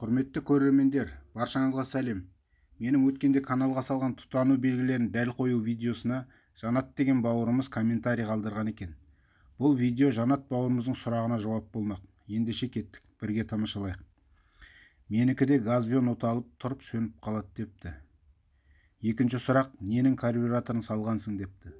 Құрметті көрермендер, баршаңызға сәлем. Менің өткенде каналға салған тұтану белгілерін дәл қою видеосына Жанат деген бауырымыз комментарий қалдырған екен. Бұл видео Жанат бауырымыздың сұрағына жауап болмақ. Ендеше кеттік, бірге тамашалайық. Менікі де газбен оталып тұрып сөніп қалады депті. Екінші сұрақ, ненің карбюраторын салғансың депті.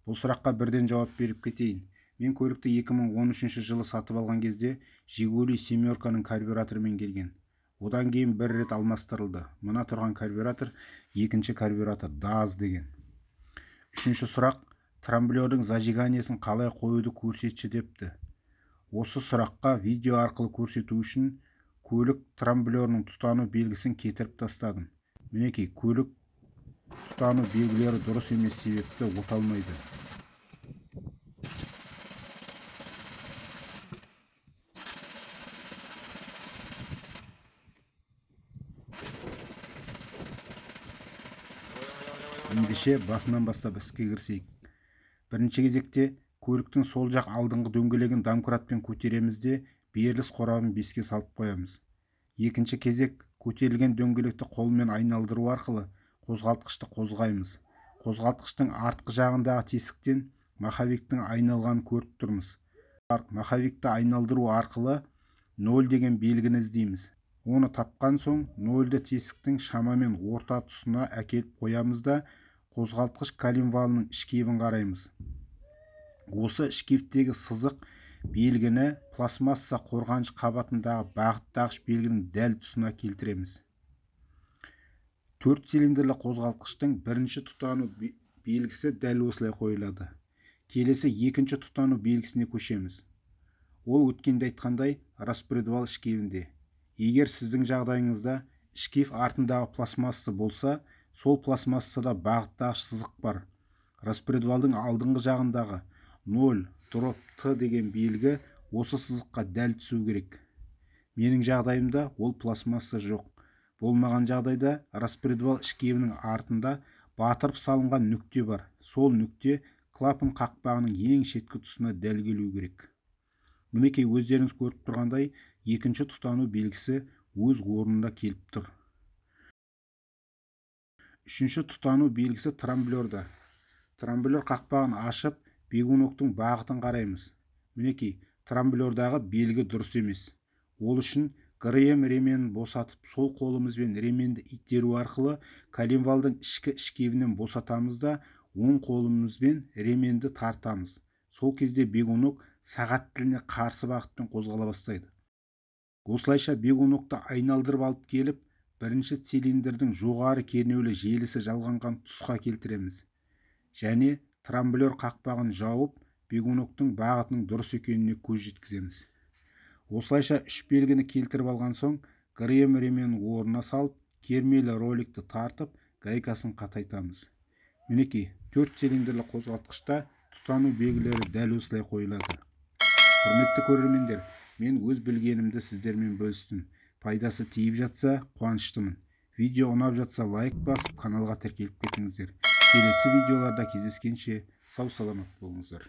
Бұл сұраққа бірден жауап беріп кетейін. Мен көлікті 2013 жылы сатып алған кезде Жигули семерканың карбюраторымен келген. Одан кейін бір рет алмастырылды. Мына тұрған карбюратор екінші карбюратор, DAZ деген. Үшінші сұрақ, трамблердің зажиганиясын қалай қоюды көрсетші депті. Осы сұраққа видео арқылы көрсету үшін көлік трамблерінің тұтану белгісін кетіріп тастадым. Мінекей, көлік тұтану белгілері дұрыс емес себепті оталмайды. Ендеше басынан бастап іске кірісейік. Бірінші кезекте көліктің сол жақ алдыңғы дөңгелегін домкратпен көтереміз де беріліс қорабын беске салып қоямыз. Екінші кезек, көтерілген дөңгелекті қолмен айналдыру арқылы қозғалтқышты қозғаймыз. Қозғалтқыштың артқы жағындағы тесіктен маховиктің айналғанын көріп тұрмыз. Маховикті айналдыру арқылы 0 деген белгіні іздейміз. Оны тапқан соң 0-ді тесіктің шамамен орта тұсына әкеліп қоямыз да қозғалтқыш коленвалының ішкебін қараймыз. Осы ішкептегі сызық белгіні пластмасса қорғаныш қабатындағы бағыттағыш белгінің дәл тұсына келтіреміз. 4 цилиндрлі қозғалтқыштың бірінші тұтану белгісі дәл осылай қойылады. Келесі екінші тұтану белгісіне көшеміз. Ол өткенде айтқандай распредвал ішкебінде. Егер сіздің жағдайыңызда ішкев артындағы пластмасса болса, сол пластмассада бағыттағыш сызық бар. Распредвалдың алдыңғы жағындағы 0-T деген белгі осы сызыққа дәл түсу керек. Менің жағдайымда ол пластмасса жоқ. Болмаған жағдайда распредвал ішкебінің артында батырып салынған нүкте бар. Сол нүкте клапан қақпағының ең шеткі тұсына дәл келу керек. Мінекей, өздеріңіз көріп тұрғандай, екінші тұтану белгісі өз орнында келіп тұр. Үшінші тұтану белгісі трамблерда. Трамблер қақпағын ашып, бегуноктың бағытын қараймыз. Мінекей, трамблердағы белгі дұрыс емес. Ол үшін ГРМ ременін босатып, сол қолымызбен ременді итеру арқылы коленвалдың ішкі ішкебінен босатамыз да, оң қолымызбен ременді тартамыз. Сол кезде бегунок сағат тіліне қарсы бағытпен қозғала бастайды. Осылайша бегунокты айналдырып алып келіп, бірінші цилиндрдің жоғары кернеулі желісі жалғанған тұсқа келтіреміз. Және трамблер қақпағын жауып, бегуноктың бағытының дұрыс екеніне көз жеткіземіз. Осылайша үш белгіні келтіріп алған соң, ГРМ ременін орнына салып, кермелі роликті тартып, гайкасын қатайтамыз. Мінекей, 4 цилиндрлі қозғалтқышта тұтану белгілері дәл осылай қойылады. Құрметті көрермендер, мен өз білгенімді сіздермен бөлістім. Пайдасы тиіп жатса, қуаныштымын. Видео ұнап жатса, лайк басып, каналға тіркеліп кетіңіздер. Келесі видеоларда кездескенше сау саламат болыңыздар.